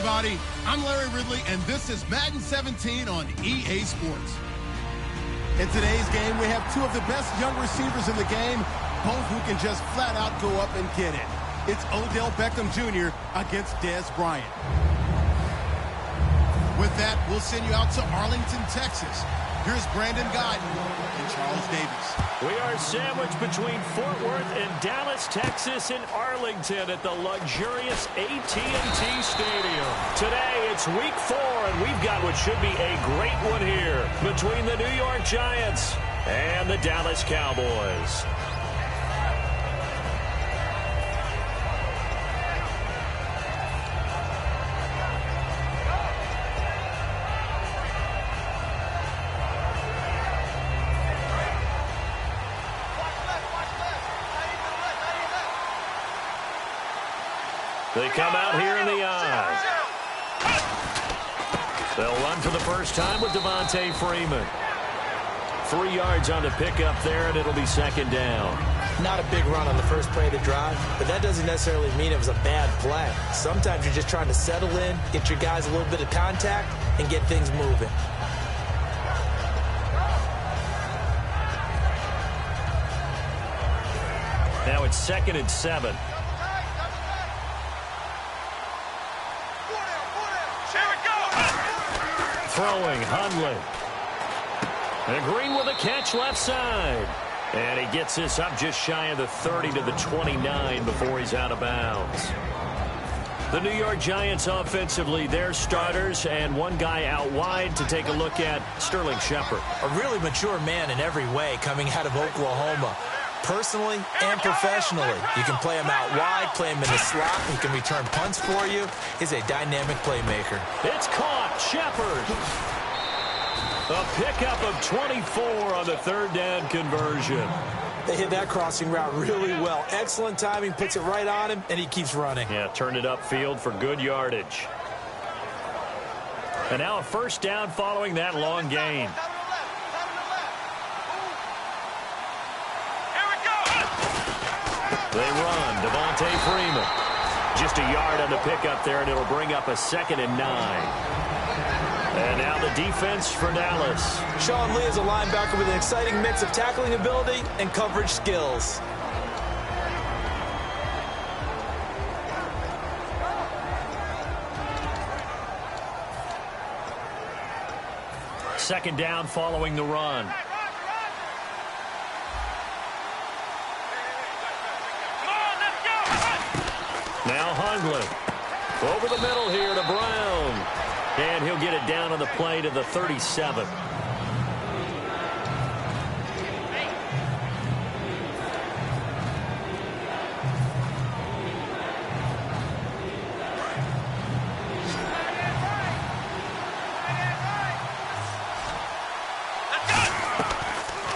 everybody. I'm Larry Ridley, and this is Madden 17 on EA Sports. In today's game, we have two of the best young receivers in the game, both who can just flat out go up and get it. It's Odell Beckham Jr. against Dez Bryant. With that, we'll send you out to Arlington, Texas. Here's Brandon Guyton and Charles Davis. We are sandwiched between Fort Worth and Dallas, Texas, and Arlington at the luxurious AT&T Stadium. Today, it's week 4, and we've got what should be a great one here between the New York Giants and the Dallas Cowboys. They come out here in the eye. They'll run for the first time with Devontae Freeman. 3 yards on the pickup there, and it'll be second down. Not a big run on the first play of the drive, but that doesn't necessarily mean it was a bad play. Sometimes you're just trying to settle in, get your guys a little bit of contact, and get things moving. Now it's 2nd and 7. Throwing, Hundley. And Green with a catch left side. And he gets this up just shy of the 30 to the 29 before he's out of bounds. The New York Giants offensively, their starters, and one guy out wide to take a look at, Sterling Shepard. A really mature man in every way coming out of Oklahoma. Personally and professionally, you can play him out wide, play him in the slot, he can return punts for you. He's a dynamic playmaker. It's caught, Shepard. A pickup of 24 on the third down conversion. They hit that crossing route really well. Excellent timing, puts it right on him, and he keeps running. Yeah, turned it upfield for good yardage. And now a first down following that long gain. They run, Devontae Freeman. Just a yard on the pickup there, and it'll bring up a 2nd and 9. And now the defense for Dallas. Sean Lee is a linebacker with an exciting mix of tackling ability and coverage skills. Second down following the run. Now Hundley. Over the middle here to Brown. And he'll get it down on the play to the 37.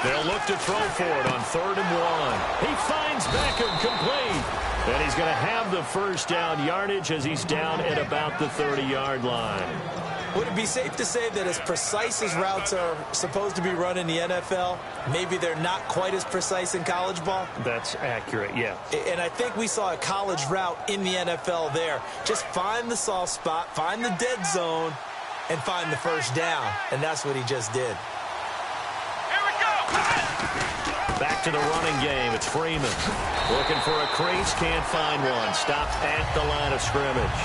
They'll look to throw for it on 3rd and 1. He finds Beckham complete. And he's going to have the first down yardage as he's down at about the 30-yard line. Would it be safe to say that as precise as routes are supposed to be run in the NFL, maybe they're not quite as precise in college ball? That's accurate, yeah. And I think we saw a college route in the NFL there. Just find the soft spot, find the dead zone, and find the first down. And that's what he just did. Back to the running game. It's Freeman. Looking for a crease. Can't find one. Stopped at the line of scrimmage.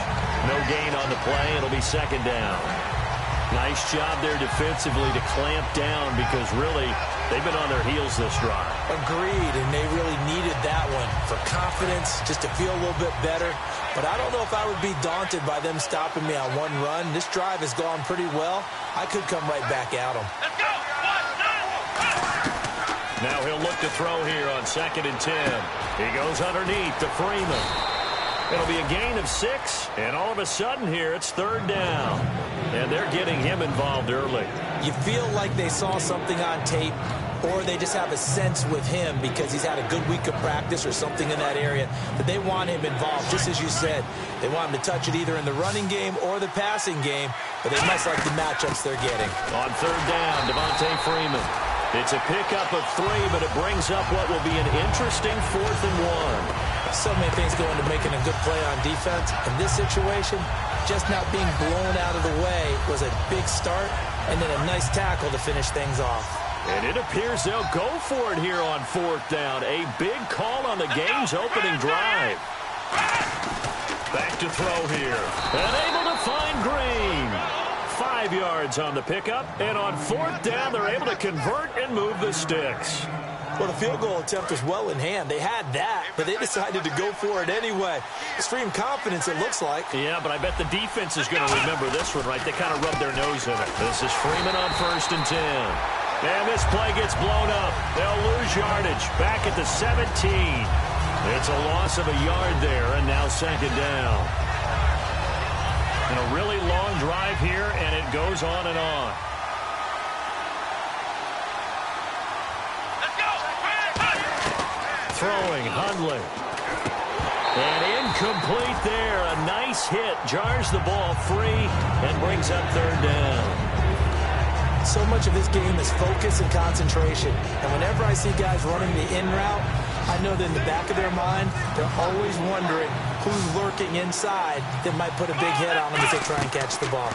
No gain on the play. It'll be second down. Nice job there defensively to clamp down because really they've been on their heels this drive. Agreed, and they really needed that one for confidence, just to feel a little bit better. But I don't know if I would be daunted by them stopping me on one run. This drive has gone pretty well. I could come right back at them. Let's go! Now he'll look to throw here on 2nd and 10. He goes underneath to Freeman. It'll be a gain of 6, and all of a sudden here it's 3rd down. And they're getting him involved early. You feel like they saw something on tape, or they just have a sense with him because he's had a good week of practice or something in that area that they want him involved, just as you said. They want him to touch it either in the running game or the passing game, but they must like the matchups they're getting. On 3rd down, Devontae Freeman. It's a pickup of 3, but it brings up what will be an interesting 4th and 1. So many things go into making a good play on defense. In this situation, just not being blown out of the way was a big start, and then a nice tackle to finish things off. And it appears they'll go for it here on 4th down. A big call on the game's opening drive. Back to throw here. And able to find Green. 5 yards on the pickup. And on 4th down, they're able to convert and move the sticks. Well, the field goal attempt was well in hand. They had that, but they decided to go for it anyway. Extreme confidence, it looks like. Yeah, but I bet the defense is going to remember this one, right? They kind of rubbed their nose in it. This is Freeman on 1st and 10. And this play gets blown up. They'll lose yardage. Back at the 17. It's a loss of a yard there, and now 2nd down. And a really long drive here, and it goes on and on. Throwing, Hundley. And incomplete there. A nice hit. Jars the ball free and brings up 3rd down. So much of this game is focus and concentration. And whenever I see guys running the in route, I know that in the back of their mind, they're always wondering who's lurking inside that might put a big hit on them as they try and catch the ball.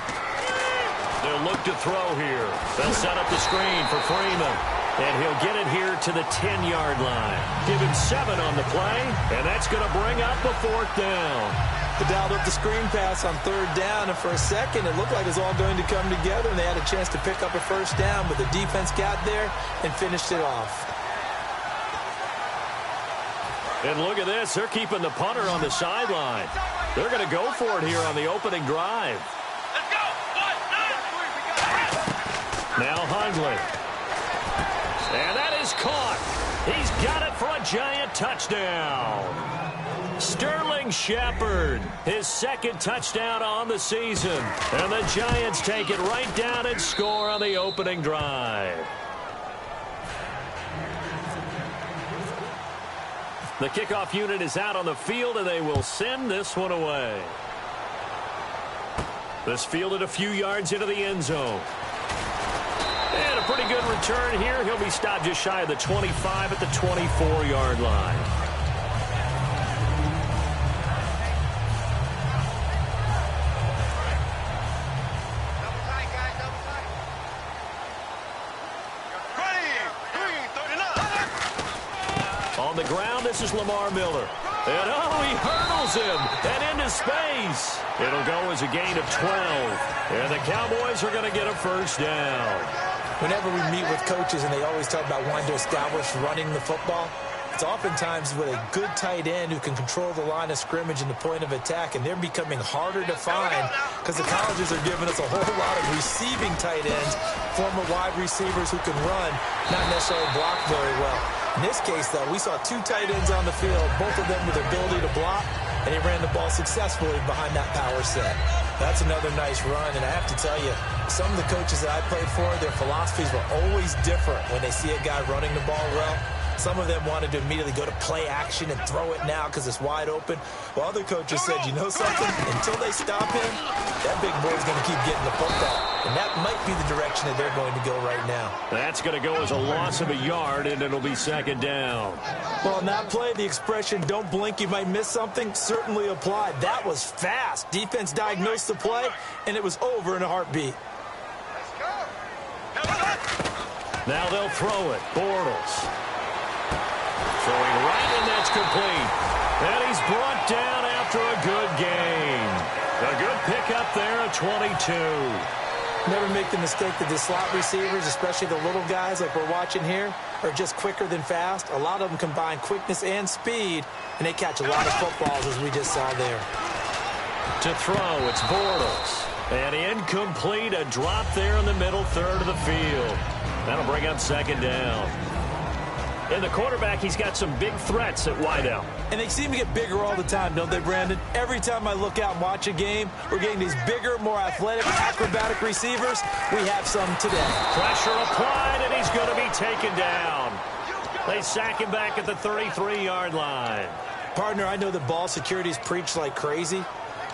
They'll look to throw here. They'll set up the screen for Freeman. And he'll get it here to the 10-yard line. Give him 7 on the play, and that's going to bring up a 4th down. They dialed up the screen pass on 3rd down, and for a second, it looked like it was all going to come together, and they had a chance to pick up a 1st down, but the defense got there and finished it off. And look at this. They're keeping the punter on the sideline. They're going to go for it here on the opening drive. Let's go. 1, 9. Now Hundley. And that is caught. He's got it for a giant touchdown. Sterling Shepard, his 2nd touchdown on the season. And the Giants take it right down and score on the opening drive. The kickoff unit is out on the field, and they will send this one away. This fielded a few yards into the end zone. And a pretty good return here. He'll be stopped just shy of the 25 at the 24-yard line. Double tight, guys. Double tight. Ready. 39. On the ground, this is Lamar Miller. And, oh, he hurdles him and into space. It'll go as a gain of 12. And the Cowboys are going to get a 1st down. Whenever we meet with coaches and they always talk about wanting to establish running the football, it's oftentimes with a good tight end who can control the line of scrimmage and the point of attack, and they're becoming harder to find because the colleges are giving us a whole lot of receiving tight ends, former wide receivers who can run, not necessarily block very well. In this case, though, we saw 2 tight ends on the field, both of them with the ability to block, and he ran the ball successfully behind that power set. That's another nice run, and I have to tell you, some of the coaches that I played for, their philosophies were always different when they see a guy running the ball well. Some of them wanted to immediately go to play action and throw it now because it's wide open. While other coaches said, you know something? Until they stop him, that big boy's going to keep getting the football. And that might be the direction that they're going to go right now. That's going to go as a loss of a yard, and it'll be 2nd down. Well, on that play, the expression, don't blink, you might miss something, certainly applied. That was fast. Defense diagnosed the play, and it was over in a heartbeat. Let's go. Now they'll throw it. Bortles. Throwing right, and that's complete. And he's brought down after a good gain. A good pickup there at 22. Never make the mistake that the slot receivers, especially the little guys like we're watching here, are just quicker than fast. A lot of them combine quickness and speed, and they catch a lot of footballs, as we just saw there. To throw, it's Bortles. And incomplete, a drop there in the middle third of the field. That'll bring up 2nd down. And the quarterback, he's got some big threats at wideout. And they seem to get bigger all the time, don't they, Brandon? Every time I look out and watch a game, we're getting these bigger, more athletic, acrobatic receivers. We have some today. Pressure applied, and he's going to be taken down. They sack him back at the 33-yard line. Partner, I know that ball security is preached like crazy,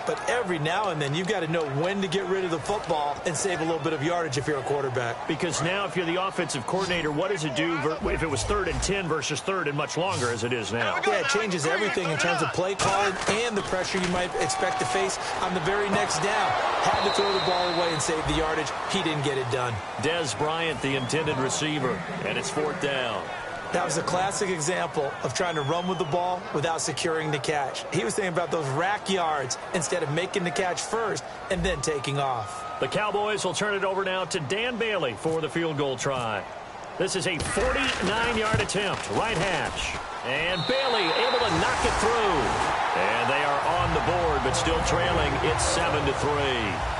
But every now and then, you've got to know when to get rid of the football and save a little bit of yardage if you're a quarterback. Because now if you're the offensive coordinator, what does it do if it was 3rd and 10 versus 3rd and much longer as it is now? Yeah, it changes everything in terms of play calling and the pressure you might expect to face on the very next down. Had to throw the ball away and save the yardage. He didn't get it done. Des Bryant, the intended receiver, and it's 4th down. That was a classic example of trying to run with the ball without securing the catch. He was thinking about those rack yards instead of making the catch first and then taking off. The Cowboys will turn it over now to Dan Bailey for the field goal try. This is a 49-yard attempt, right hash. And Bailey able to knock it through. And they are on the board, but still trailing. It's 7-3.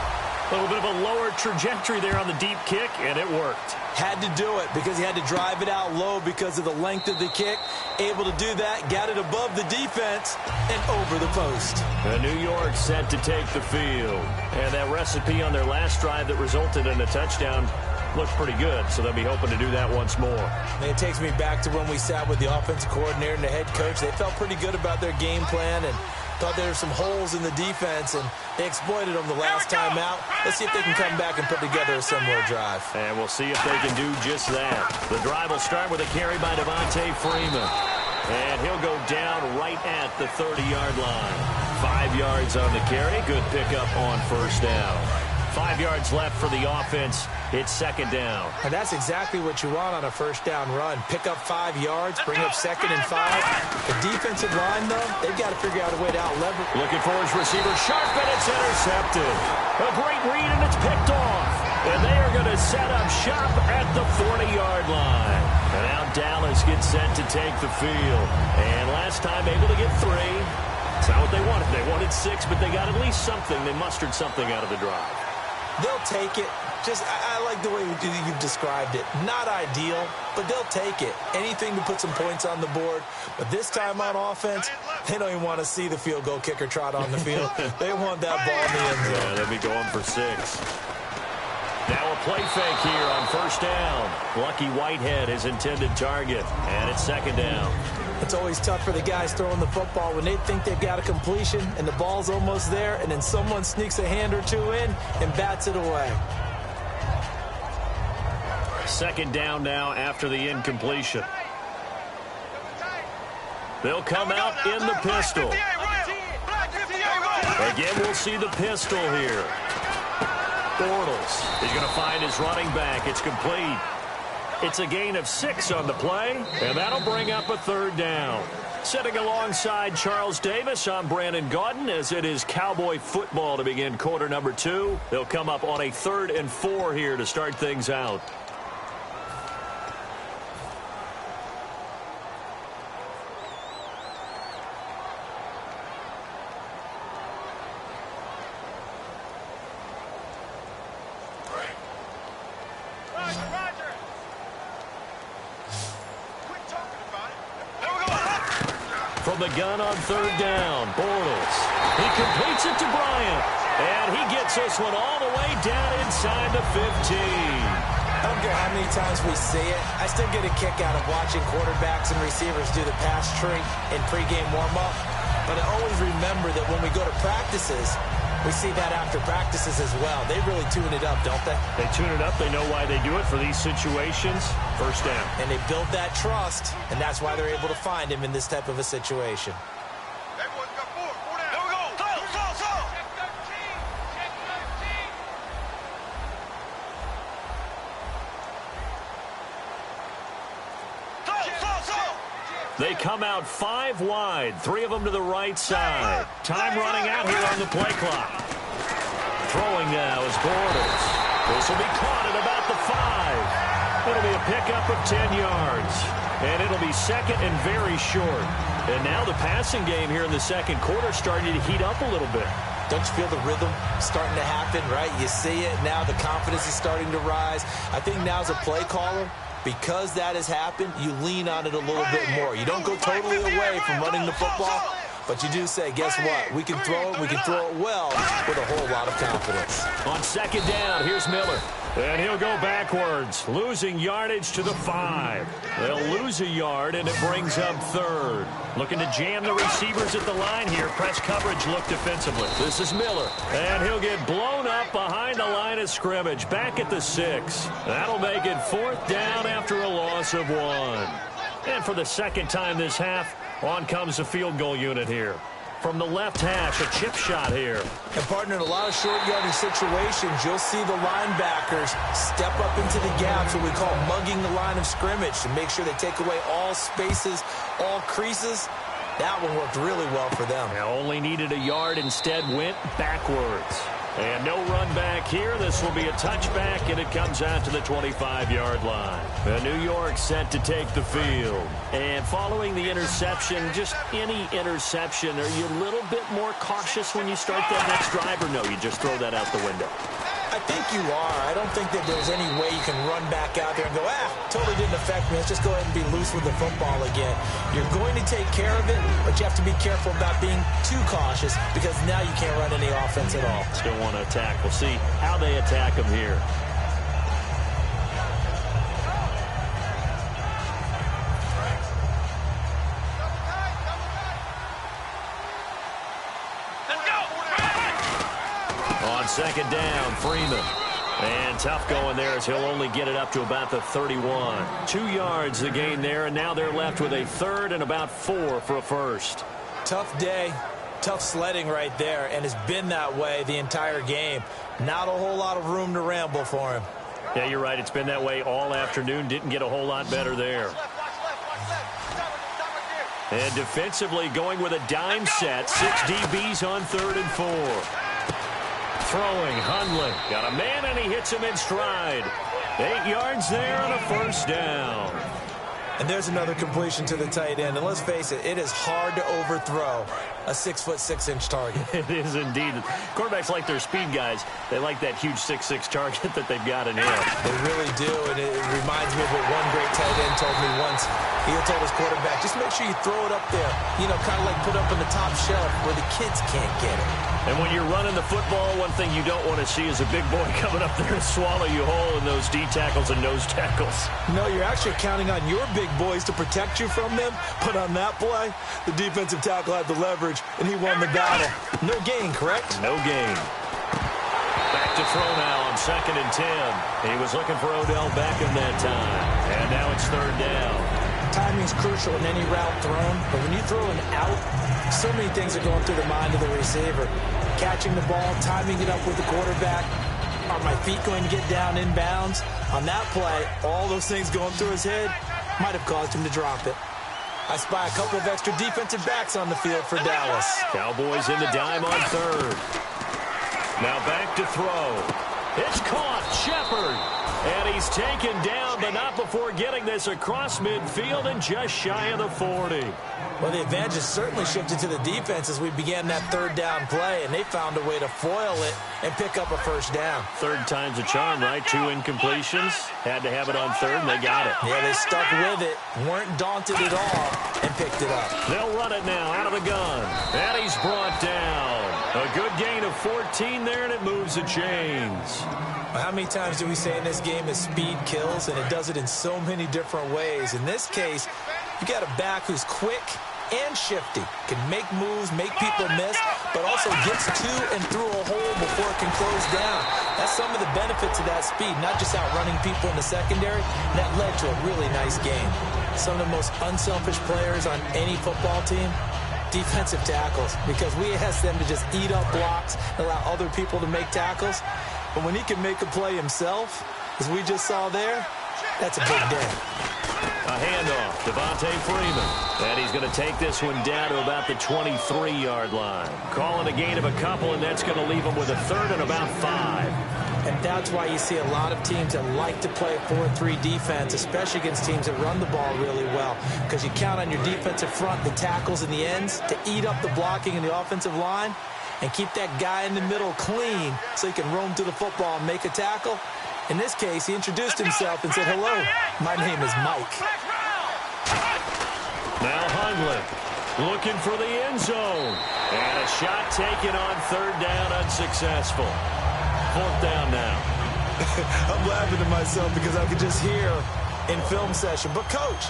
A little bit of a lower trajectory there on the deep kick, and it worked. Had to do it because he had to drive it out low because of the length of the kick. Able to do that, got it above the defense and over the post. New York set to take the field. And that recipe on their last drive that resulted in a touchdown looked pretty good, so they'll be hoping to do that once more. And it takes me back to when we sat with the offensive coordinator and the head coach. They felt pretty good about their game plan and thought there were some holes in the defense, and they exploited them the last time out. Let's see if they can come back and put together a similar drive. And we'll see if they can do just that. The drive will start with a carry by Devontae Freeman. And he'll go down right at the 30-yard line. 5 yards on the carry. Good pickup on first down. 5 yards left for the offense. It's 2nd down. And that's exactly what you want on a first down run. Pick up 5 yards, bring up 2nd and 5. The defensive line, though, they've got to figure out a way to out-leverage. Looking for his receiver, sharp, and it's intercepted. A great read, and it's picked off. And they are going to set up shop at the 40-yard line. And now Dallas gets set to take the field. And last time able to get 3. It's not what they wanted. They wanted 6, but they got at least something. They mustered something out of the drive. They'll take it. I like the way you've described it. Not ideal, but they'll take it. Anything to put some points on the board. But this time on offense, they don't even want to see the field goal kicker trot on the field. They want that ball in the end zone. Yeah, they'll be going for 6. Now a play fake here on first down. Lucky Whitehead, his intended target. And it's 2nd down. It's always tough for the guys throwing the football when they think they've got a completion and the ball's almost there, and then someone sneaks a hand or two in and bats it away. 2nd down now after the incompletion. They'll come out in the pistol. Again, we'll see the pistol here. Bortles is going to find his running back. It's complete. It's a gain of 6 on the play, and that'll bring up a 3rd down. Sitting alongside Charles Davis, I'm Brandon Gaudin, as it is Cowboy football to begin quarter number 2. They'll come up on a 3rd and 4 here to start things out. From the gun on 3rd down, Bortles. He completes it to Bryant. And he gets this one all the way down inside the 15. I don't care how many times we see it. I still get a kick out of watching quarterbacks and receivers do the pass tree in pregame warm-up. But I always remember that when we go to practices, we see that after practices as well. They really tune it up, don't they? They tune it up. They know why they do it for these situations. First down. And they build that trust, and that's why they're able to find him in this type of a situation. They come out 5 wide, 3 of them to the right side. Time running out here on the play clock. Throwing now is Bortles. This will be caught at about the 5. It'll be a pickup of 10 yards. And it'll be 2nd and very short. And now the passing game here in the 2nd quarter starting to heat up a little bit. Don't you feel the rhythm starting to happen, right? You see it. Now the confidence is starting to rise. I think now as a play caller, because that has happened, you lean on it a little bit more. You don't go totally away from running the football, But you do say, guess what? We can throw it. We can throw it well with a whole lot of confidence. On second down, here's Miller. And he'll go backwards, losing yardage to the 5. They'll lose a yard, and it brings up third. Looking to jam the receivers at the line here. Press coverage look defensively. This is Miller. And he'll get blown up behind the line of scrimmage. Back at the 6. That'll make it 4th down after a loss of 1. And for the second time this half, on comes the field goal unit here. From the left hash, a chip shot here. And, partner, in a lot of short yardage situations, you'll see the linebackers step up into the gaps, what we call mugging the line of scrimmage, to make sure they take away all spaces, all creases. That one worked really well for them. They only needed a yard, instead went backwards. And no run back here. This will be a touchback, and it comes out to the 25-yard line. And New York set to take the field. And following the interception, just any interception, are you a little bit more cautious when you start that next drive, or no, you just throw that out the window? I think you are. I don't think that there's any way you can run back out there and go, totally didn't affect me. Let's just go ahead and be loose with the football again. You're going to take care of it, but you have to be careful about being too cautious, because now you can't run any offense at all. Still want to attack. We'll see how they attack them here. On second down, Freeman. And tough going there, as he'll only get it up to about the 31. 2 yards the gain there, and now they're left with a 3rd and about 4 for a first. Tough day, tough sledding right there, and it's been that way the entire game. Not a whole lot of room to ramble for him. Yeah, you're right. It's been that way all afternoon. Didn't get a whole lot better there. And defensively going with a dime set. 6 DBs on 3rd and 4. Throwing, Hundley. Got a man, and he hits him in stride. 8 yards there on a first down. And there's another completion to the tight end. And let's face it, it is hard to overthrow a 6'6" target. It is indeed. Quarterbacks like their speed guys. They like that huge 6'6" target that they've got in here. They really do, and it reminds me of what one great tight end told me once. He told his quarterback, just make sure you throw it up there, kind of like put up on the top shelf where the kids can't get it. And when you're running the football, one thing you don't want to see is a big boy coming up there to swallow you whole in those D tackles and nose tackles. No, you're actually counting on your big boys to protect you from them. But on that play, the defensive tackle had the leverage, and he won the battle. No gain, correct? No gain. Back to throw now on 2nd and 10. He was looking for Odell Beckham that time. And now it's 3rd down. Timing's crucial in any route thrown, but when you throw an out, so many things are going through the mind of the receiver. Catching the ball, timing it up with the quarterback. Are my feet going to get down in bounds? On that play, all those things going through his head might have caused him to drop it. I spy a couple of extra defensive backs on the field for Dallas. Cowboys in the dime on 3rd. Now back to throw. It's caught. Shepard. And he's taken down, but not before getting this across midfield and just shy of the 40. Well, the advantage has certainly shifted to the defense as we began that 3rd down play, and they found a way to foil it and pick up a first down. 3rd time's a charm, right? 2 incompletions. Had to have it on 3rd, and they got it. Yeah, they stuck with it, weren't daunted at all, and picked it up. They'll run it now out of the gun. And he's brought down. A good gain of 14 there, and it moves the chains. How many times do we say in this game that speed kills, and it does it in so many different ways? In this case, you got a back who's quick and shifty, can make moves, make people miss, but also gets to and through a hole before it can close down. That's some of the benefits of that speed, not just outrunning people in the secondary. That led to a really nice game. Some of the most unselfish players on any football team, defensive tackles, because we ask them to just eat up blocks, allow other people to make tackles. But when he can make a play himself, as we just saw there, that's a big day. A handoff, Devontae Freeman. And he's going to take this one down to about the 23-yard line. Calling a gain of a couple, and that's going to leave him with a 3rd and about 5. And that's why you see a lot of teams that like to play 4-3 defense, especially against teams that run the ball really well, because you count on your defensive front, the tackles and the ends, to eat up the blocking in the offensive line and keep that guy in the middle clean so he can roam to the football and make a tackle. In this case, he introduced himself and said, "Hello, my name is Mike." Now Hundley Looking for the end zone. And a shot taken on third down, unsuccessful. Fourth down now. I'm laughing to myself because I could just hear in film session, but coach,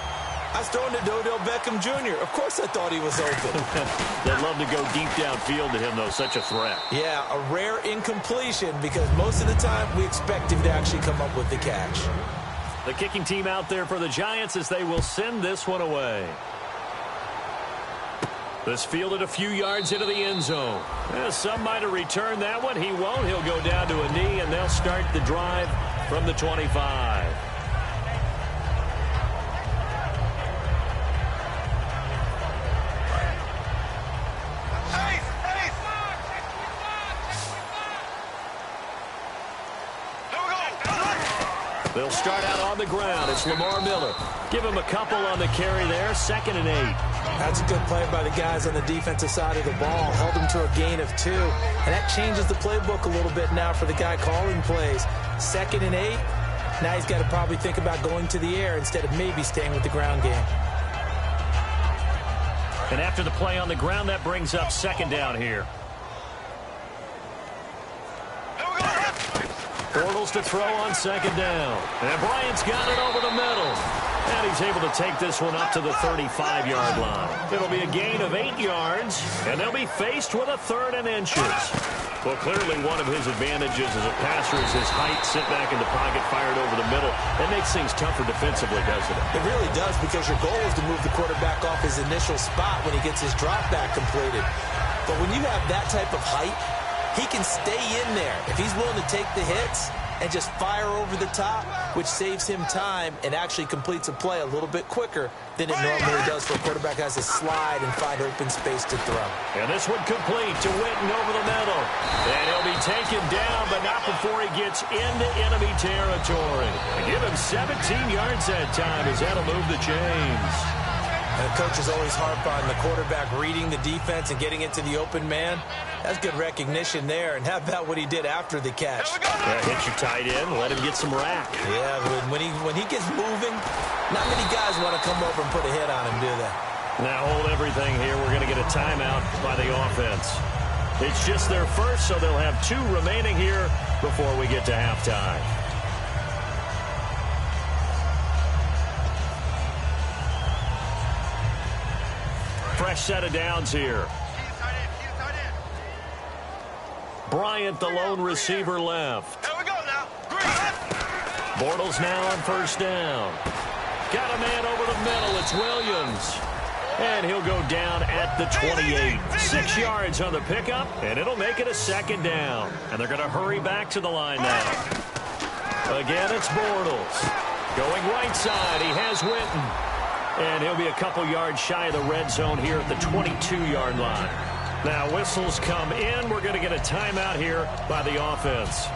I was throwing to Odell Beckham Jr. Of course I thought he was open. They'd love to go deep downfield to him, though. Such a threat. Yeah, a rare incompletion because most of the time we expect him to actually come up with the catch. The kicking team out there for the Giants as they will send this one away. This fielded a few yards into the end zone. Some might have returned that one. He won't. He'll go down to a knee, and they'll start the drive from the 25. They'll start out on the ground. It's Lamar Miller. Give him a couple on the carry there. 2nd and 8. That's a good play by the guys on the defensive side of the ball. Held him to a gain of 2. And that changes the playbook a little bit now for the guy calling plays. 2nd and 8. Now he's got to probably think about going to the air instead of maybe staying with the ground game. And after the play on the ground, that brings up 2nd down here. Bortles to throw on 2nd down. And Bryant's got it over the middle. And he's able to take this one up to the 35-yard line. It'll be a gain of 8 yards, and they'll be faced with a 3rd and inches. Well, clearly one of his advantages as a passer is his height, sit back in the pocket, fired over the middle. That makes things tougher defensively, doesn't it? It really does, because your goal is to move the quarterback off his initial spot when he gets his drop back completed. But when you have that type of height, he can stay in there if he's willing to take the hits and just fire over the top, which saves him time and actually completes a play a little bit quicker than it normally does for a quarterback who has to slide and find open space to throw. And this one complete to Witten over the middle. And he'll be taken down, but not before he gets into enemy territory. Give him 17 yards that time as that'll move the chains. And the coaches always harp on the quarterback reading the defense and getting into the open man. That's good recognition there. And how about what he did after the catch? Yeah, hit your tight end, let him get some rack. Yeah, when he gets moving, not many guys want to come over and put a hit on him, do they? Now hold everything here. We're going to get a timeout by the offense. It's just their first, so they'll have 2 remaining here before we get to halftime. Fresh set of downs here. Bryant, the lone receiver, left. Here we go now. Bortles now on 1st down. Got a man over the middle. It's Williams. And he'll go down at the 28. 6 yards on the pickup, and it'll make it a 2nd down. And they're going to hurry back to the line now. Again, it's Bortles. Going right side, he has Witten. And he'll be a couple yards shy of the red zone here at the 22-yard line. Now whistles come in. We're going to get a timeout here by the offense.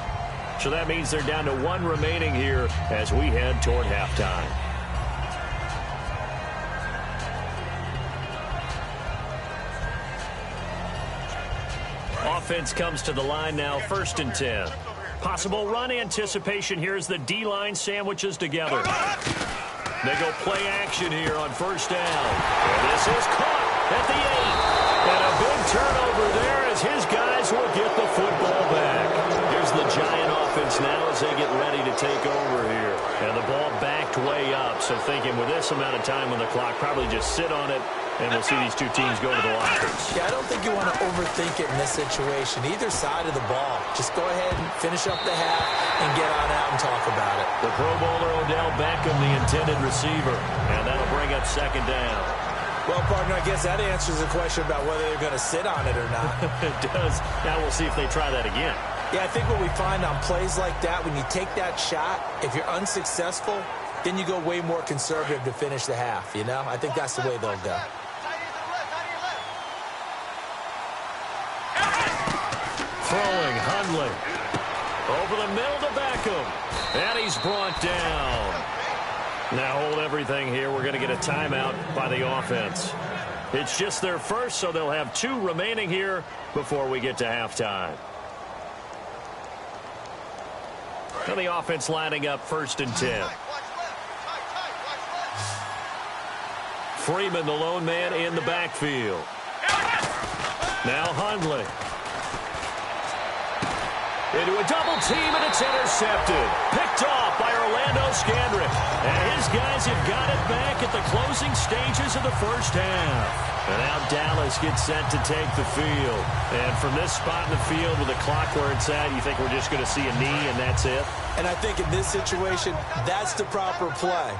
So that means they're down to 1 remaining here as we head toward halftime. Offense comes to the line now, 1st and 10. Possible run anticipation here as the D-line sandwiches together. They go play action here on 1st down. And this is caught at the 8. And a big turnover there as his guys will get the football back. Here's the Giant offense now as they get ready to take over here. And the ball backed way up. So thinking with this amount of time on the clock, probably just sit on it, and we'll see these 2 teams go to the lockers. Yeah, I don't think you want to overthink it in this situation. Either side of the ball. Just go ahead and finish up the half and get on out and talk about it. The Pro Bowler Odell Beckham, the intended receiver. And that'll bring up 2nd down. Well, partner, I guess that answers the question about whether they're going to sit on it or not. It does. Now we'll see if they try that again. Yeah, I think what we find on plays like that, when you take that shot, if you're unsuccessful, then you go way more conservative to finish the half, you know? I think that's the way they'll go. Throwing, Hundley. Over the middle to Beckham. And he's brought down. Now hold everything here. We're going to get a timeout by the offense. It's just their first, so they'll have 2 remaining here before we get to halftime. And the offense lining up 1st and 10. Freeman, the lone man in the backfield. Now Hundley. Into a double team, and it's intercepted. Picked off by Orlando Scandrick. And his guys have got it back at the closing stages of the first half. And now Dallas gets set to take the field. And from this spot in the field with the clock where it's at, you think we're just going to see a knee and that's it? And I think in this situation, that's the proper play.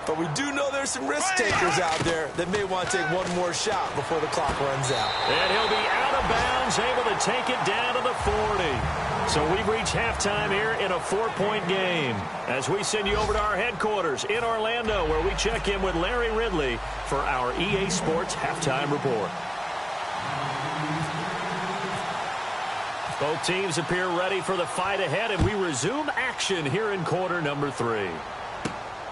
But we do know there's some risk takers out there that may want to take one more shot before the clock runs out. And he'll be out of bounds, able to take it down to the 40. So we've reached halftime here in a 4-point game as we send you over to our headquarters in Orlando, where we check in with Larry Ridley for our EA Sports Halftime Report. Both teams appear ready for the fight ahead, and we resume action here in quarter number 3.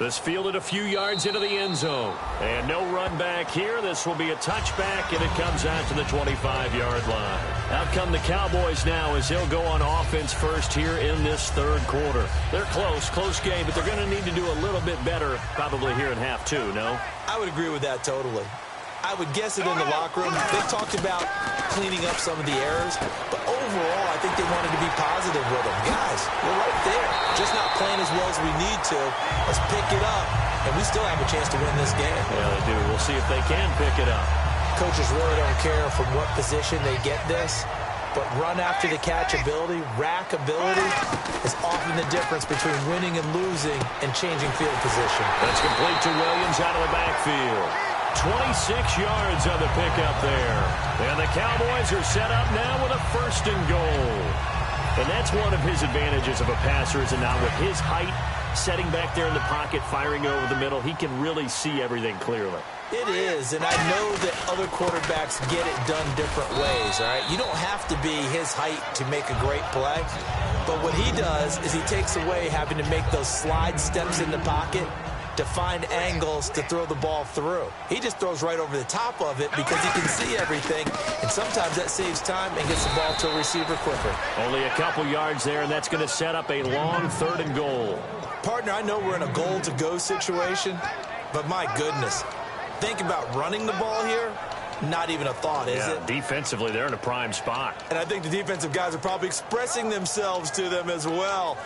This fielded a few yards into the end zone. And no run back here. This will be a touchback, and it comes out to the 25-yard line. Out come the Cowboys now as they'll go on offense first here in this third quarter. They're close game, but they're going to need to do a little bit better probably here in half 2, no? I would agree with that totally. I would guess it in the locker room. They talked about cleaning up some of the errors, but overall, I think they wanted to be positive with them. Guys, we're right there. Just not playing as well as we need to. Let's pick it up, and we still have a chance to win this game. Yeah, they do. We'll see if they can pick it up. Coaches really don't care from what position they get this, but run after the catch ability, rack ability, is often the difference between winning and losing and changing field position. That's complete to Williams out of the backfield. 26 yards on the pickup there. And the Cowboys are set up now with a 1st and goal. And that's one of his advantages of a passer, is not with his height, setting back there in the pocket, firing over the middle. He can really see everything clearly. It is, and I know that other quarterbacks get it done different ways, all right? You don't have to be his height to make a great play. But what he does is he takes away having to make those slide steps in the pocket to find angles to throw the ball through. He just throws right over the top of it because he can see everything, and sometimes that saves time and gets the ball to a receiver quicker. Only a couple yards there, and that's going to set up a long 3rd and goal. Partner, I know we're in a goal-to-go situation, but my goodness, think about running the ball here. Not even a thought, is it? Defensively, they're in a prime spot. And I think the defensive guys are probably expressing themselves to them as well.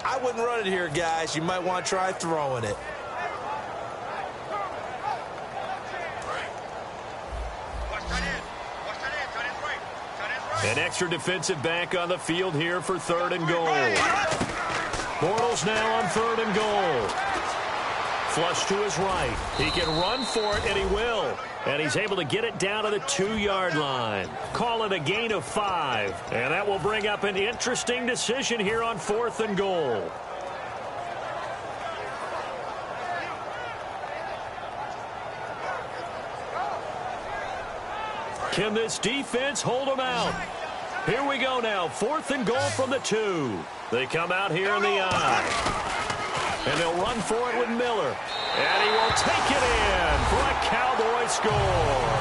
I wouldn't run it here, guys. You might want to try throwing it. An extra defensive back on the field here for 3rd and goal. Bortles now on 3rd and goal. Flush to his right. He can run for it, and he will. And he's able to get it down to the 2-yard line. Call it a gain of 5. And that will bring up an interesting decision here on 4th and goal. Can this defense hold them out? Here we go now. 4th and goal from the 2. They come out here in the I. And they'll run for it with Miller. And he will take it in for a Cowboy score.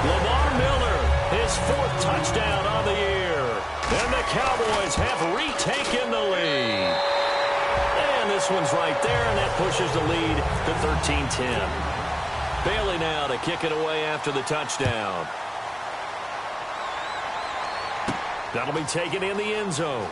Lamar Miller, his 4th touchdown on the year. And the Cowboys have retaken the lead. And this one's right there, and that pushes the lead to 13-10. Bailey now to kick it away after the touchdown. That'll be taken in the end zone.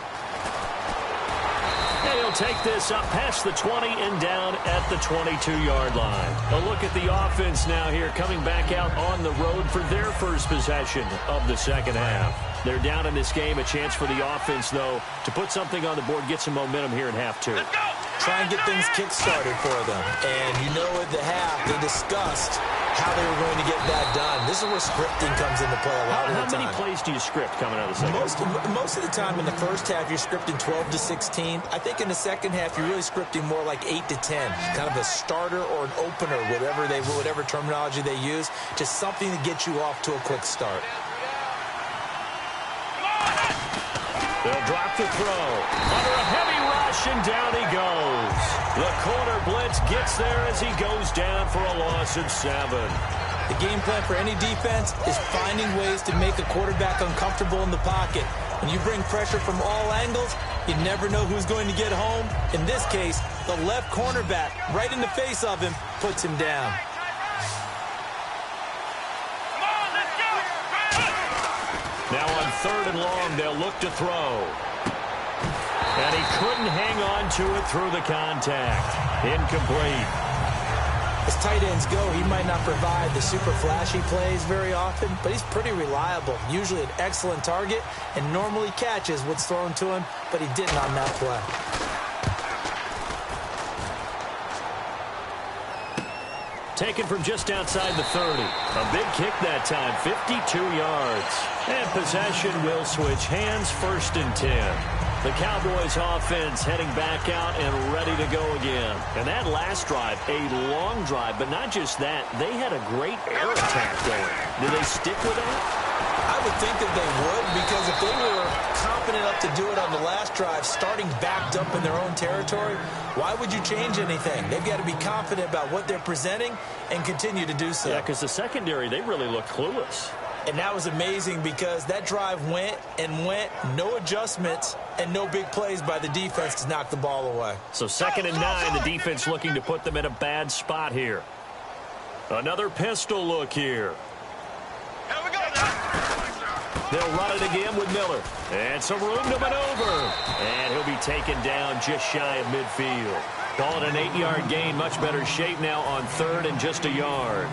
And he'll take this up past the 20 and down at the 22-yard line. A look at the offense now here, coming back out on the road for their first possession of the second half. They're down in this game. A chance for the offense, though, to put something on the board, get some momentum here in half 2. Try and get things kick-started for them. And you know at the half, they discussed how they were going to get that done. This is where scripting comes into play a lot of the time. How many plays do you script coming out of the second half? Most of the time in the first half, you're scripting 12 to 16. I think in the second half, you're really scripting more like 8 to 10. Kind of a starter or an opener, whatever terminology they use. Just something to get you off to a quick start. They'll drop the throw. Under a heavy rush, and down he goes. The corner blitz gets there as he goes down for a loss of 7. The game plan for any defense is finding ways to make a quarterback uncomfortable in the pocket. When you bring pressure from all angles, you never know who's going to get home. In this case, the left cornerback, right in the face of him, puts him down. Now on 3rd and long, they'll look to throw. And he couldn't hang on to it through the contact. Incomplete. As tight ends go, he might not provide the super flashy plays very often, but he's pretty reliable. Usually an excellent target and normally catches what's thrown to him, but he didn't on that play. Taken from just outside the 30. A big kick that time, 52 yards. And possession will switch hands, 1st and 10. The Cowboys offense heading back out and ready to go again. And that last drive, a long drive, but not just that. They had a great air attack going. Did they stick with that? I would think that they would, because if they were confident enough to do it on the last drive, starting backed up in their own territory, why would you change anything? They've got to be confident about what they're presenting and continue to do so. Yeah, because the secondary, they really looked clueless. And that was amazing because that drive went and went, no adjustments, and no big plays by the defense to knock the ball away. So 2nd and 9, the defense looking to put them in a bad spot here. Another pistol look here. Here we go. They'll run it again with Miller. And some room to maneuver. And he'll be taken down just shy of midfield. Call it an 8-yard gain, much better shape now on 3rd and just a yard.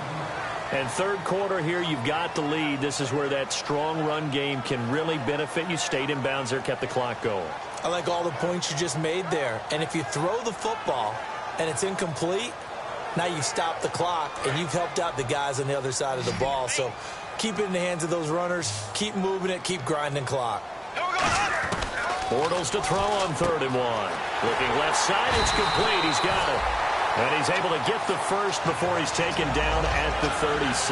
And 3rd quarter here, you've got the lead. This is where that strong run game can really benefit you. Stayed in bounds there, kept the clock going. I like all the points you just made there. And if you throw the football and it's incomplete, now you've stopped the clock and you've helped out the guys on the other side of the ball. So keep it in the hands of those runners. Keep moving it. Keep grinding clock. Bortles to throw on 3rd and 1. Looking left side, it's complete. He's got it. And he's able to get the first before he's taken down at the 36.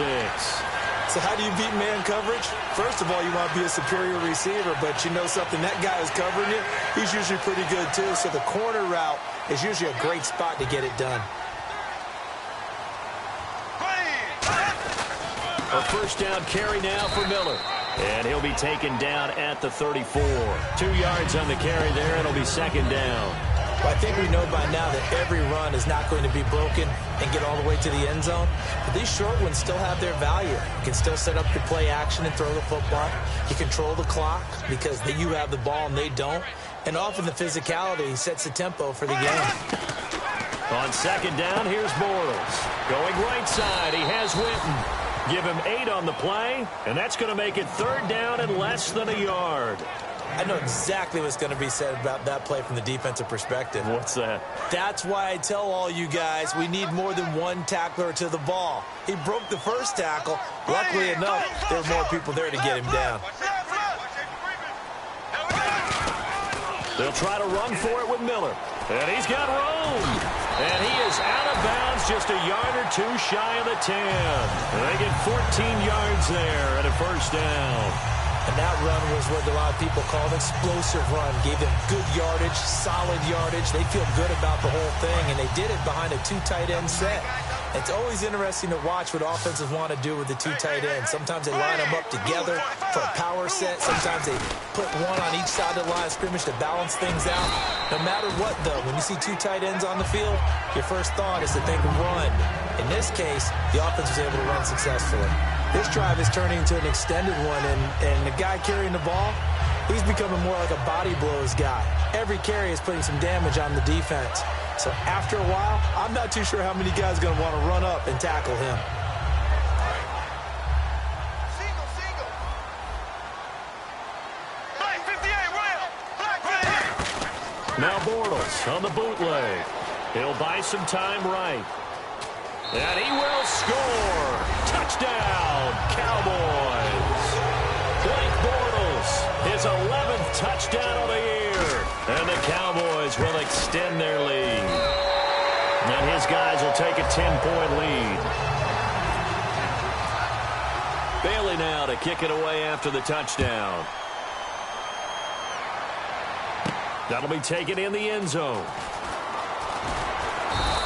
So how do you beat man coverage? First of all, you want to be a superior receiver, but you know something, that guy is covering you. He's usually pretty good too, so the corner route is usually a great spot to get it done. A 1st down carry now for Miller. And he'll be taken down at the 34. 2 yards on the carry there, and it'll be 2nd down. Well, I think we know by now that every run is not going to be broken and get all the way to the end zone. But these short ones still have their value. You can still set up your play action and throw the football. You control the clock because you have the ball and they don't. And often the physicality sets the tempo for the game. On 2nd down, here's Bortles. Going right side, he has Winton. Give him 8 on the play, and that's going to make it 3rd down and less than a yard. I know exactly what's going to be said about that play from the defensive perspective. What's that? That's why I tell all you guys we need more than one tackler to the ball. He broke the first tackle. Luckily enough, there were more people there to get him down. They'll try to run for it with Miller. And he's got room. And he is out of bounds just a yard or 2 shy of the 10. And they get 14 yards there at a 1st down. And that run was what a lot of people call an explosive run. Gave them good yardage, solid yardage. They feel good about the whole thing, and they did it behind a 2 tight end set. It's always interesting to watch what offenses want to do with the 2 tight ends. Sometimes they line them up together for a power set. Sometimes they put one on each side of the line of scrimmage to balance things out. No matter what, though, when you see 2 tight ends on the field, your first thought is to think of run. In this case, the offense was able to run successfully. This drive is turning into an extended one, and the guy carrying the ball, he's becoming more like a body blows guy. Every carry is putting some damage on the defense. So after a while, I'm not too sure how many guys are going to want to run up and tackle him. Now Bortles on the bootleg. He'll buy some time right. And he will score. Touchdown, Cowboys. Blake Bortles, his 11th touchdown of the year. And the Cowboys will extend their lead. And his guys will take a 10-point lead. Bailey now to kick it away after the touchdown. That'll be taken in the end zone.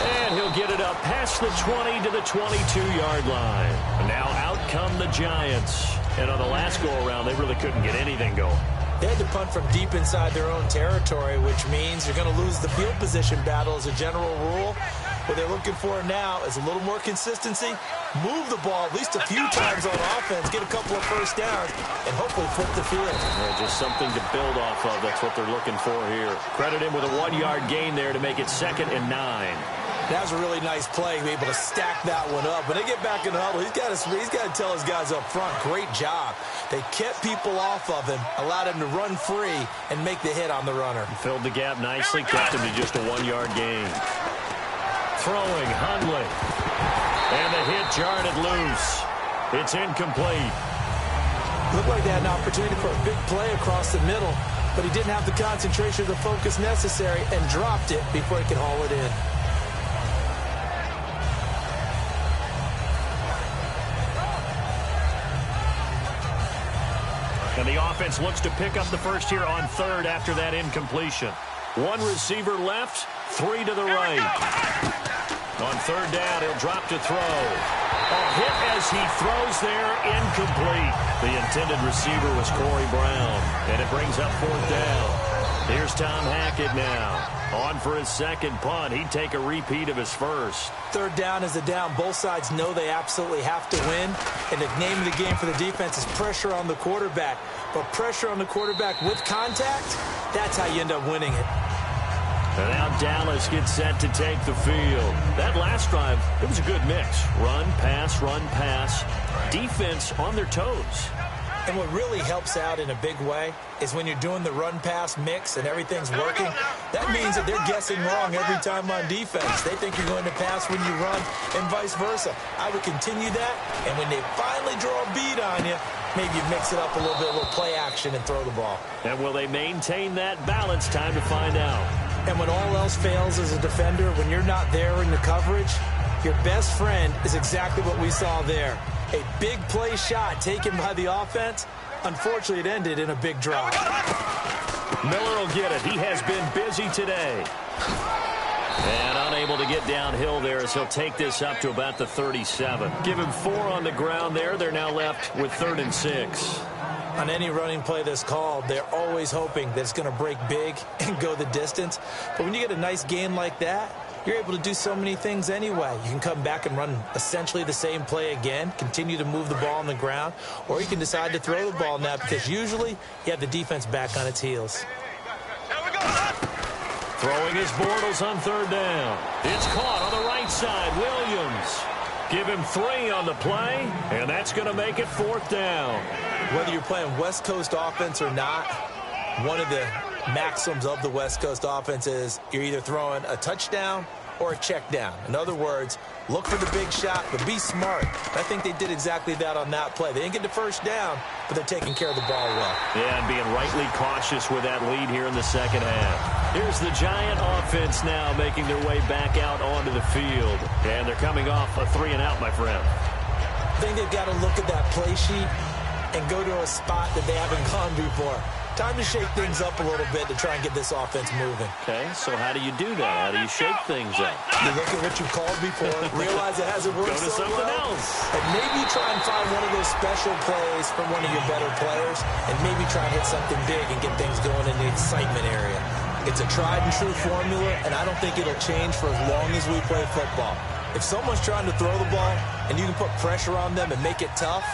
And he'll get it up past the 20 to the 22-yard line. And now out come the Giants. And on the last go-around, they really couldn't get anything going. They had to punt from deep inside their own territory, which means you're going to lose the field position battle as a general rule. What they're looking for now is a little more consistency, move the ball at least a few times on offense, get a couple of first downs, and hopefully flip the field. Yeah, just something to build off of. That's what they're looking for here. Credit him with a 1-yard gain there to make it 2nd and 9. That was a really nice play, to be able to stack that one up. When they get back in the huddle, he's got to tell his guys up front, great job. They kept people off of him, allowed him to run free and make the hit on the runner. Filled the gap nicely, kept him to just a 1-yard gain. Throwing, Hundley. And the hit jarred it loose. It's incomplete. Looked like they had an opportunity for a big play across the middle, but he didn't have the concentration or the focus necessary and dropped it before he could haul it in. And the offense looks to pick up the first here on 3rd after that incompletion. 1 receiver left, 3 to the right. On 3rd down, he'll drop to throw. A hit as he throws there, incomplete. The intended receiver was Corey Brown, and it brings up 4th down. Here's Tom Hackett now. On for his 2nd punt. He'd take a repeat of his first. 3rd down is a down. Both sides know they absolutely have to win. And the name of the game for the defense is pressure on the quarterback. But pressure on the quarterback with contact, that's how you end up winning it. And now Dallas gets set to take the field. That last drive, it was a good mix. Run, pass, defense on their toes. And what really helps out in a big way is when you're doing the run-pass mix and everything's working, that means that they're guessing wrong every time on defense. They think you're going to pass when you run and vice versa. I would continue that, and when they finally draw a bead on you, maybe you mix it up a little bit, a little play action and throw the ball. And will they maintain that balance? Time to find out. And when all else fails as a defender, when you're not there in the coverage, your best friend is exactly what we saw there. A big play shot taken by the offense. Unfortunately, it ended in a big drop. Miller will get it. He has been busy today. And unable to get downhill there as he'll take this up to about the 37. Give him 4 on the ground there. They're now left with 3rd and 6. On any running play that's called, they're always hoping that it's going to break big and go the distance. But when you get a nice gain like that, you're able to do so many things anyway. You can come back and run essentially the same play again, continue to move the ball on the ground, or you can decide to throw the ball now because usually you have the defense back on its heels. Throwing his Bortles on 3rd down. It's caught on the right side. Williams. Give him 3 on the play, and that's going to make it 4th down. Whether you're playing West Coast offense or not, one of the maxims of the West Coast offense is you're either throwing a touchdown or a check down. In other words, look for the big shot, but be smart. I think they did exactly that on that play. They didn't get the first down, but they're taking care of the ball well. Yeah, and being rightly cautious with that lead here in the 2nd half. Here's the Giant offense now making their way back out onto the field. And they're coming off a 3-and-out, my friend. I think they've got to look at that play sheet and go to a spot that they haven't gone before. Time to shake things up a little bit to try and get this offense moving. Okay, so how do you do that? How do you shake things up? You look at what you've called before, realize it hasn't worked so so something well, else. and maybe try and find one of those special plays from one of your better players, and maybe try and hit something big and get things going in the excitement area. It's a tried and true formula, and I don't think it'll change for as long as we play football. If someone's trying to throw the ball and you can put pressure on them and make it tough,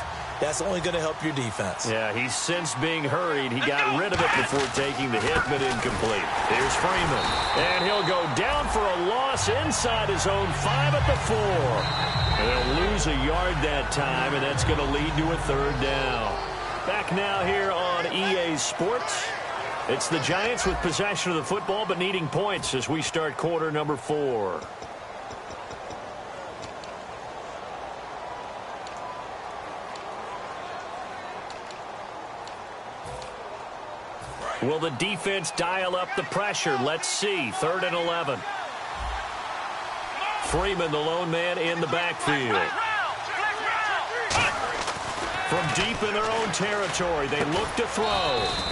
that's only going to help your defense. Yeah, he's since being hurried. He got rid of it before taking the hit, but incomplete. Here's Freeman. And he'll go down for a loss inside his own 5 at the 4. And they'll lose a yard that time, and that's going to lead to a 3rd down. Back now here on EA Sports. It's the Giants with possession of the football, but needing points as we start quarter number 4. Will the defense dial up the pressure? Let's see. 3rd and 11. Freeman, the lone man in the backfield. From deep in their own territory, they look to throw.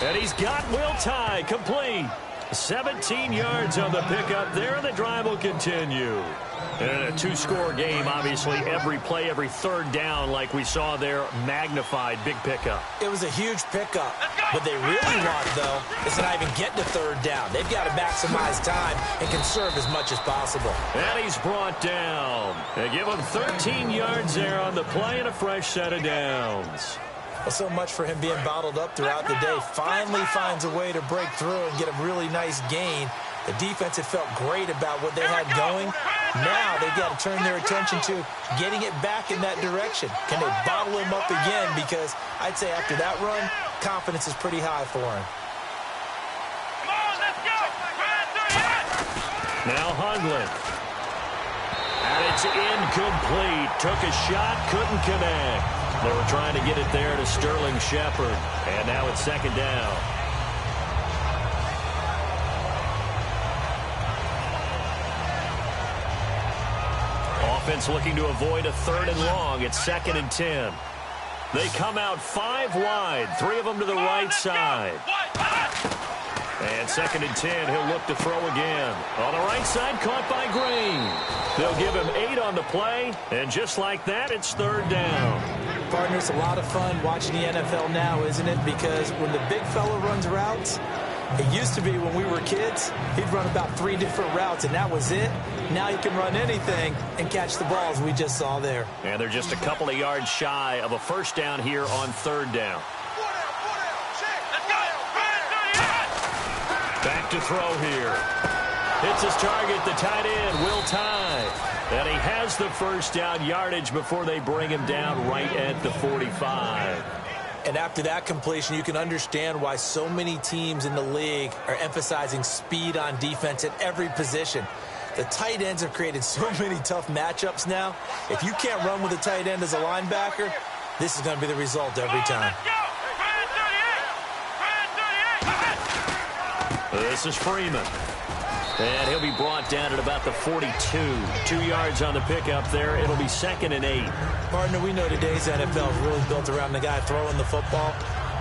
And he's got Will Tye complete. 17 yards on the pickup there, and the drive will continue. And in a two-score game, obviously, every play, every third down, like we saw there, magnified, big pickup. It was a huge pickup. What they really want, though, is to not even get to third down. They've got to maximize time and conserve as much as possible. And he's brought down. They give him 13 yards there on the play and a fresh set of downs. Well, so much for him being bottled up throughout the day. Finally finds a way to break through and get a really nice gain. The defense had felt great about what they had going. Now they've got to turn their attention to getting it back in that direction. Can they bottle him up again? Because I'd say after that run, confidence is pretty high for him. Come on, let's go. Now Hundley. And it's incomplete. Took a shot, couldn't connect. They were trying to get it there to Sterling Shepard. And now it's second down. Offense looking to avoid a 3rd and long. It's 2nd and 10. They come out 5 wide. 3 of them to the right side. And 2nd and 10. He'll look to throw again. On the right side, caught by Green. They'll give him 8 on the play. And just like that, it's 3rd down. Partner, it's a lot of fun watching the NFL now, isn't it? Because when the big fella runs routes, it used to be when we were kids, he'd run about 3 different routes, and that was it. Now he can run anything and catch the balls we just saw there. And they're just a couple of yards shy of a first down here on 3rd down. Back to throw here. Hits his target, the tight end, Will Tye. And he has the first down yardage before they bring him down right at the 45. And after that completion, you can understand why so many teams in the league are emphasizing speed on defense at every position. The tight ends have created so many tough matchups now. If you can't run with a tight end as a linebacker, this is going to be the result every time. This is Freeman. And he'll be brought down at about the 42. 2 yards on the pickup there. It'll be 2nd and 8. Partner, we know today's NFL is really built around the guy throwing the football.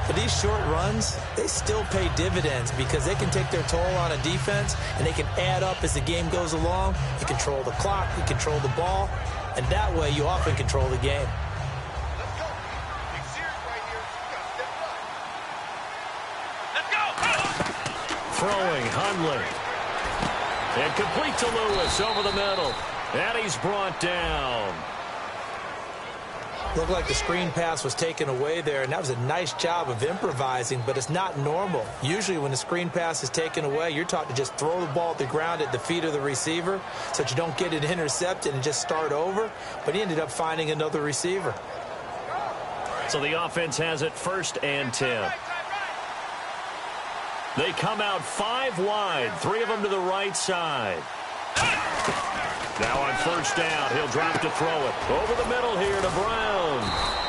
But these short runs, they still pay dividends because they can take their toll on a defense and they can add up as the game goes along. You control the clock, you control the ball, and that way you often control the game. Throwing, Hundley. And complete to Lewis over the middle. And he's brought down. Looked like the screen pass was taken away there, and that was a nice job of improvising, but it's not normal. Usually when the screen pass is taken away, you're taught to just throw the ball at the ground at the feet of the receiver so that you don't get it intercepted and just start over, but he ended up finding another receiver. So the offense has it 1st and 10. They come out 5 wide, 3 of them to the right side. Now on 1st down, he'll drop to throw it. Over the middle here to Brown.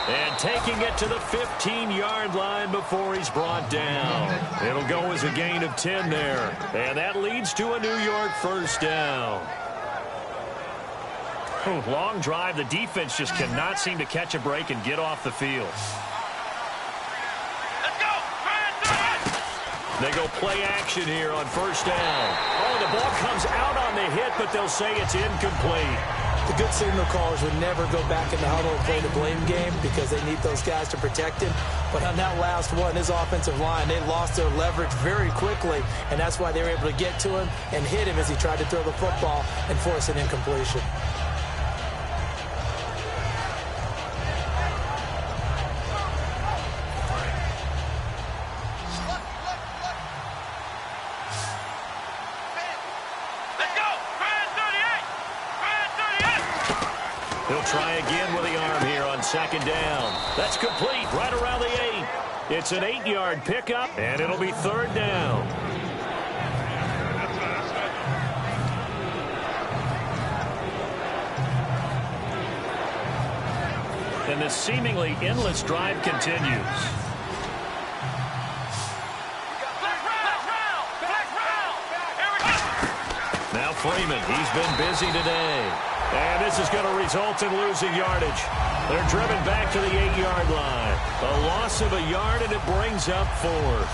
And taking it to the 15-yard line before he's brought down. It'll go as a gain of 10 there. And that leads to a New York 1st down. Long drive. The defense just cannot seem to catch a break and get off the field. They go play action here on 1st down. Oh, the ball comes out on the hit, but they'll say it's incomplete. The good signal callers would never go back in the huddle and play the blame game because they need those guys to protect him. But on that last one, his offensive line, they lost their leverage very quickly, and that's why they were able to get to him and hit him as he tried to throw the football and force an incompletion. He'll try again with the arm here on 2nd down. That's complete right around the 8. It's an 8-yard pickup, and it'll be 3rd down. And this seemingly endless drive continues. Now Freeman, he's been busy today. And this is going to result in losing yardage. They're driven back to the 8-yard line. A loss of a yard, and it brings up 4th.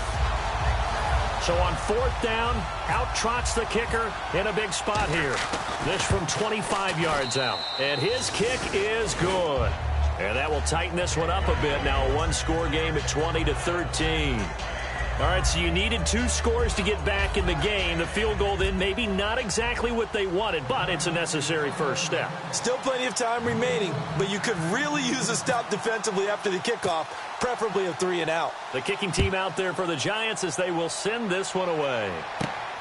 So on 4th down, out trots the kicker in a big spot here. This from 25 yards out. And his kick is good. And that will tighten this one up a bit. Now a one-score game at 20-13. All right, so you needed 2 scores to get back in the game. The field goal then maybe not exactly what they wanted, but it's a necessary first step. Still plenty of time remaining, but you could really use a stop defensively after the kickoff, preferably a 3 and out. The kicking team out there for the Giants as they will send this one away.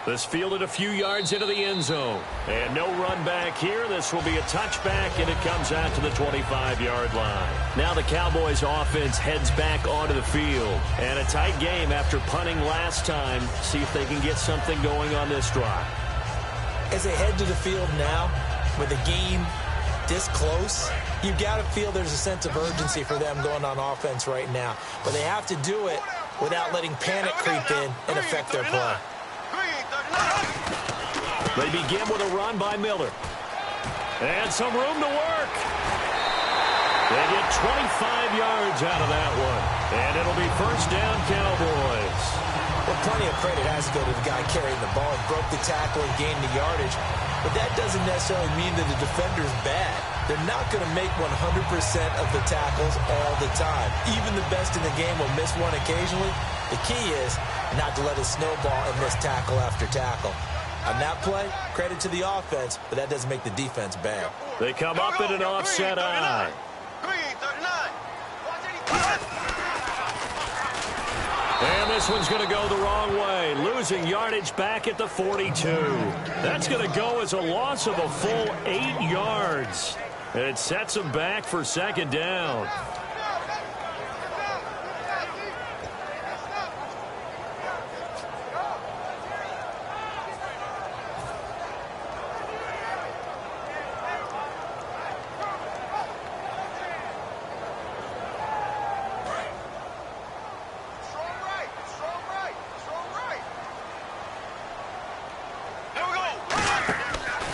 This fielded a few yards into the end zone. And no run back here. This will be a touchback, and it comes out to the 25-yard line. Now the Cowboys offense heads back onto the field. And a tight game after punting last time. See if they can get something going on this drive. As they head to the field now, with the game this close, you've got to feel there's a sense of urgency for them going on offense right now. But they have to do it without letting panic creep in and affect their play. They begin with a run by Miller. And some room to work. They get 25 yards out of that one. And it'll be first down Cowboys. Well, plenty of credit has to go to the guy carrying the ball. He broke the tackle and gained the yardage. But that doesn't necessarily mean that the defender's bad. They're not going to make 100% of the tackles all the time. Even the best in the game will miss one occasionally. The key is not to let it snowball and miss tackle after tackle. On that play, credit to the offense, but that doesn't make the defense bad. They come up in an offset eye. And this one's going to go the wrong way, losing yardage back at the 42. That's going to go as a loss of a full 8 yards. And it sets them back for second down.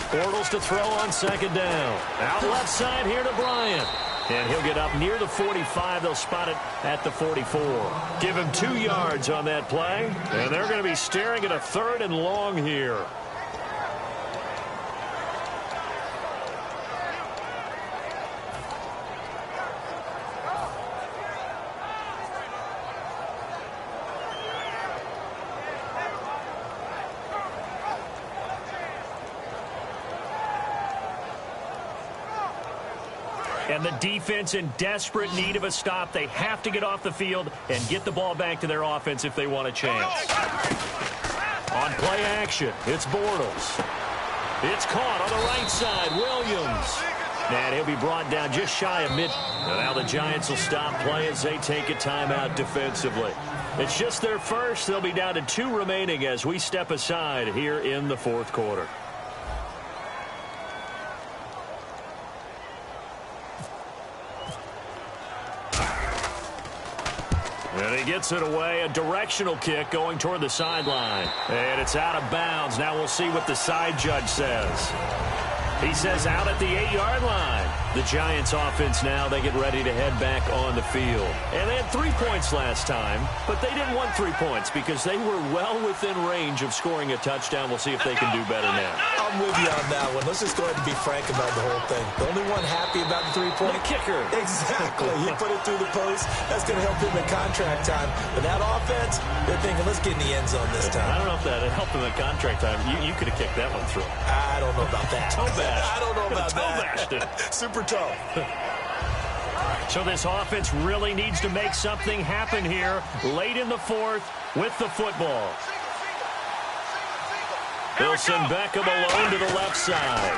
Bortles to throw on second down. Out left side here to Bryant. And he'll get up near the 45. They'll spot it at the 44. Give him 2 yards on that play. And they're going to be staring at a 3rd and long here. And the defense in desperate need of a stop. They have to get off the field and get the ball back to their offense if they want a chance. On play action, it's Bortles. It's caught on the right side, Williams. And he'll be brought down just shy of mid. Now the Giants will stop play as they take a timeout defensively. It's just their first. They'll be down to 2 remaining as we step aside here in the 4th quarter. And he gets it away, a directional kick going toward the sideline. And it's out of bounds. Now we'll see what the side judge says. He says out at the 8-yard line. The Giants offense now, they get ready to head back on the field. And they had 3 points last time, but they didn't want 3 points because they were well within range of scoring a touchdown. We'll see if they can do better now. I'm with you on that one. Let's just go ahead and be frank about the whole thing. The only one happy about the 3-point? The kicker. Exactly. He put it through the post. That's going to help him in contract time. But that offense, they're thinking, let's get in the end zone this time. I don't know if that helped him in contract time. You could have kicked that one through. I don't know about that. Toe bash. I don't know about toe bashed it. Super tough. So this offense really needs to make something happen here late in the 4th with the football. They'll send Beckham alone to the left side.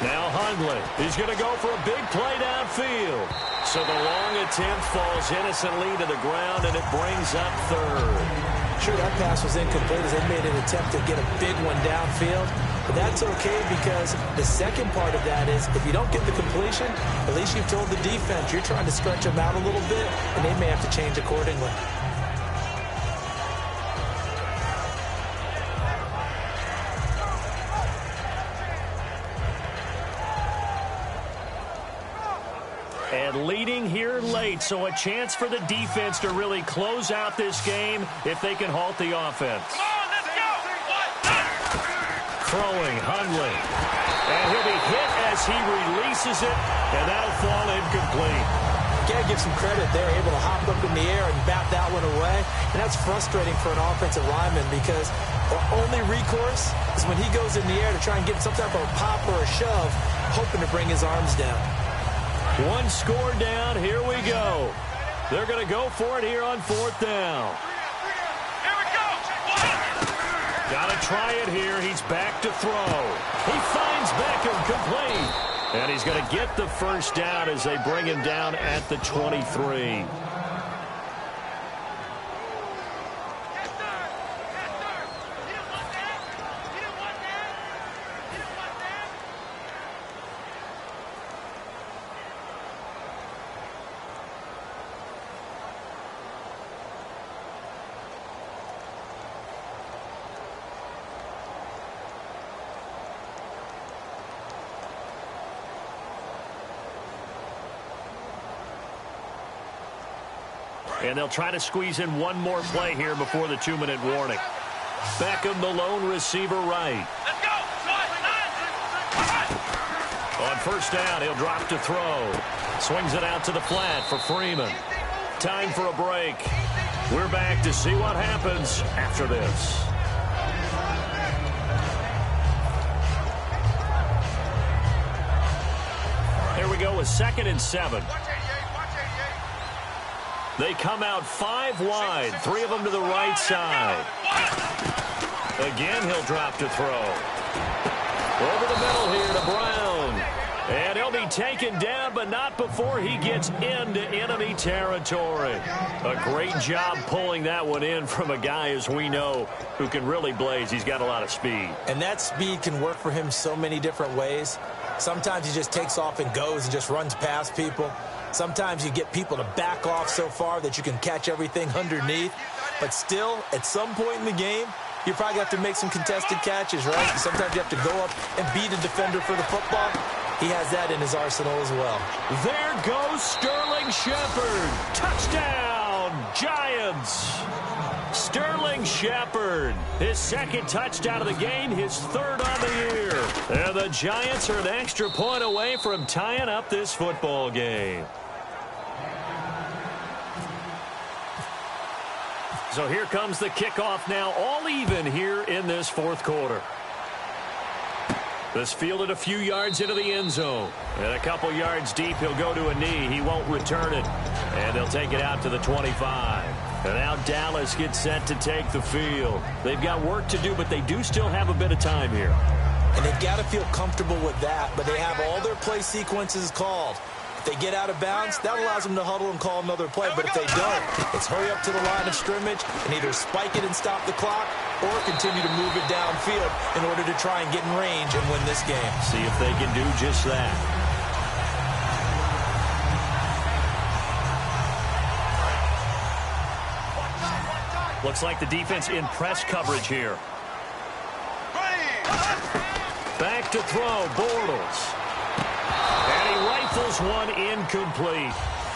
Now Hundley. He's going to go for a big play downfield. So the long attempt falls innocently to the ground, and it brings up 3rd. Sure, that pass was incomplete as they made an attempt to get a big one downfield. But that's okay because the second part of that is if you don't get the completion, at least you've told the defense you're trying to stretch them out a little bit, and they may have to change accordingly. And leading here late, so a chance for the defense to really close out this game if they can halt the offense. Come on, let's go. Throwing, Hundley. And he'll be hit as he releases it, and that'll fall incomplete. Got to give some credit. They're able to hop up in the air and bat that one away. And that's frustrating for an offensive lineman because our only recourse is when he goes in the air to try and get some type of a pop or a shove, hoping to bring his arms down. One score down. Here we go. They're going to go for it here on 4th down. Here we go. Got to try it here. He's back to throw. He finds Beckham complete. And he's going to get the first down as they bring him down at the 23. And they'll try to squeeze in one more play here before the 2-minute warning. Beckham, the lone receiver right. Let's go. On 1st down, he'll drop to throw. Swings it out to the flat for Freeman. Time for a break. We're back to see what happens after this. Here we go with 2nd and 7. They come out 5 wide, 3 of them to the right side. Again, he'll drop to throw. Over the middle here to Brown. And he'll be taken down, but not before he gets into enemy territory. A great job pulling that one in from a guy, as we know, who can really blaze. He's got a lot of speed. And that speed can work for him so many different ways. Sometimes he just takes off and goes and just runs past people. Sometimes you get people to back off so far that you can catch everything underneath. But still, at some point in the game, you probably have to make some contested catches, right? Sometimes you have to go up and beat a defender for the football. He has that in his arsenal as well. There goes Sterling Shepard. Touchdown, Giants. Sterling Shepard, his 2nd touchdown of the game, his 3rd on the year. And the Giants are an extra point away from tying up this football game. So here comes the kickoff now, all even here in this 4th quarter. This fielded a few yards into the end zone. And a couple yards deep, he'll go to a knee. He won't return it. And they'll take it out to the 25. And now Dallas gets set to take the field. They've got work to do, but they do still have a bit of time here. And they've got to feel comfortable with that, but they have all their play sequences called. If they get out of bounds, that allows them to huddle and call another play. But if they don't, it's hurry up to the line of scrimmage and either spike it and stop the clock or continue to move it downfield in order to try and get in range and win this game. See if they can do just that. Looks like the defense in press coverage here. Back to throw, Bortles. And he rifles one incomplete.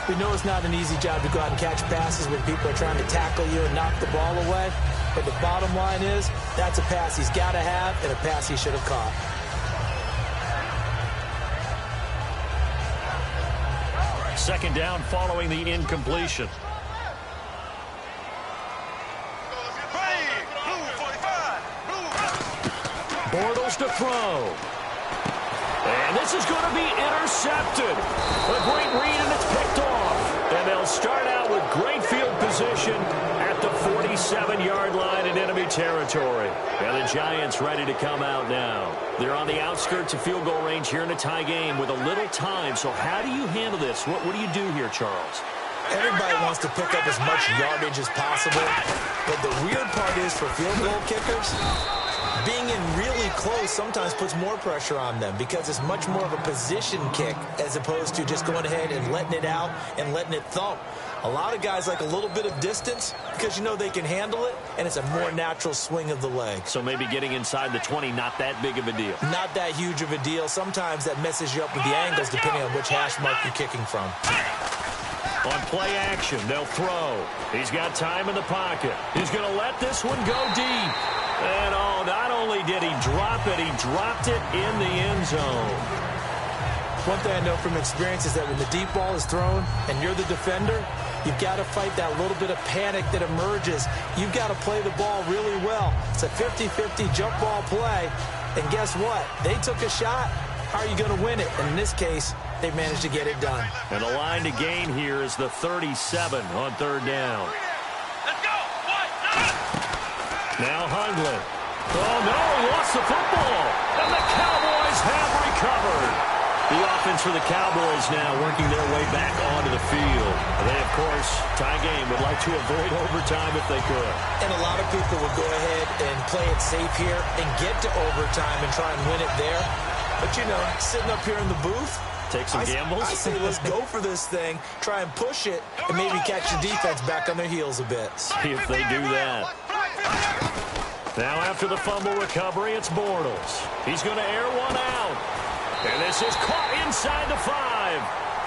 We know it's not an easy job to go out and catch passes when people are trying to tackle you and knock the ball away. But the bottom line is, that's a pass he's got to have and a pass he should have caught. Second down following the incompletion. Bortles to throw. And this is going to be intercepted. A great read, and it's picked off. And they'll start out with great field position at the 47-yard line in enemy territory. And the Giants ready to come out now. They're on the outskirts of field goal range here in a tie game with a little time. So how do you handle this? What do you do here, Charles? Everybody wants to pick up as much yardage as possible. But the weird part is for field goal kickers, being in really close sometimes puts more pressure on them because it's much more of a position kick as opposed to just going ahead and letting it out and letting it thump. A lot of guys like a little bit of distance because you know they can handle it, and it's a more natural swing of the leg. So maybe getting inside the 20, not that big of a deal. Not that huge of a deal. Sometimes that messes you up with the angles depending on which hash mark you're kicking from. On play action, they'll throw. He's got time in the pocket. He's going to let this one go deep. And oh, not only did he drop it, he dropped it in the end zone. One thing I know from experience is that when the deep ball is thrown and you're the defender, you've got to fight that little bit of panic that emerges. You've got to play the ball really well. It's a 50-50 jump ball play. And guess what? They took a shot. How are you going to win it? And in this case, they managed to get it done. And the line to gain here is the 37 on third down. Let's go. Now Hundley. Oh, no, he lost the football. And the Cowboys have recovered. The offense for the Cowboys now working their way back onto the field. They, of course, tie game, would like to avoid overtime if they could. And a lot of people would go ahead and play it safe here and get to overtime and try and win it there. But, you know, sitting up here in the booth, take some gambles. I say let's go for this thing, try and push it, and maybe catch the defense back on their heels a bit. See if they do that. Now after the fumble recovery, it's Bortles. He's going to air one out. And this is caught inside the 5.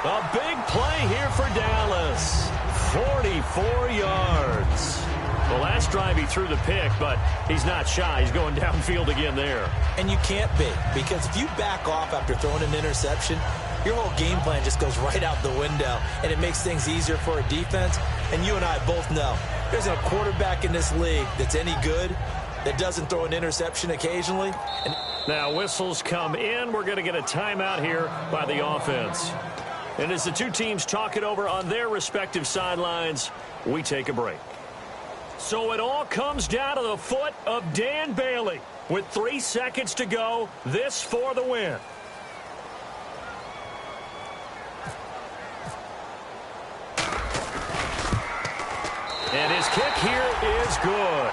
A big play here for Dallas. 44 yards. The last drive he threw the pick, but he's not shy. He's going downfield again there. And you can't be, because if you back off after throwing an interception, your whole game plan just goes right out the window, and it makes things easier for a defense. And you and I both know there's a quarterback in this league that's any good that doesn't throw an interception occasionally. And now whistles come in. We're going to get a timeout here by the offense. And as the two teams talk it over on their respective sidelines, we take a break. So it all comes down to the foot of Dan Bailey. With 3 seconds to go, this for the win. And his kick here is good.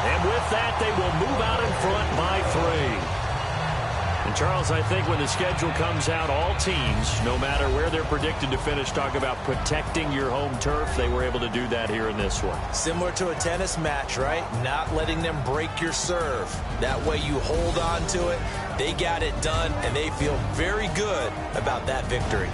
And with that, they will move out in front by 3. And, Charles, I think when the schedule comes out, all teams, no matter where they're predicted to finish, talk about protecting your home turf. They were able to do that here in this one. Similar to a tennis match, right? Not letting them break your serve. That way you hold on to it. They got it done, and they feel very good about that victory.